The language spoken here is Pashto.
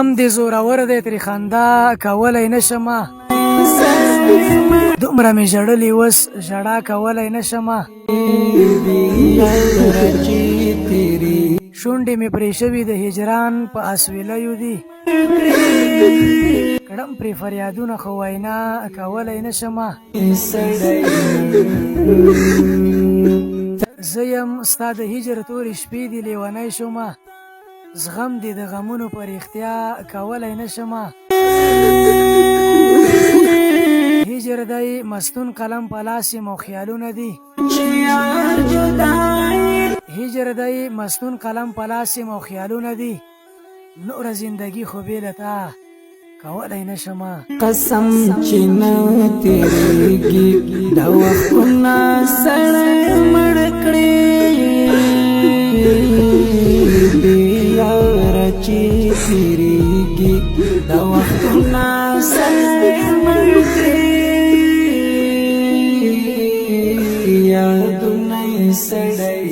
هم دې زورور دی ترې خندا کولی نشمه دومره مې ژړلي اوس ژړا کولی نشمه شونډې مې پرې شوي د هجران په اسویلیو دي کړم پرې فریادونه خو وینا کولی نشمه زه یم ستا د هجر تورې شپې دي لیونی شومه زغم دې د غمونو په رښتیا کولی نشمه هجر دی مستون قلم په لاس یم او خیالونه دي هجر دی مستون قلم په لاس یم او خیالونه دي نوره زندگی خو بې له تا کولی نشمه قسم چې نه تېرېږي دا وختونه سړی مړ کړي بې یاره چې تېرېږي دا وختونه سړی مړ کړي یادونه یې سړی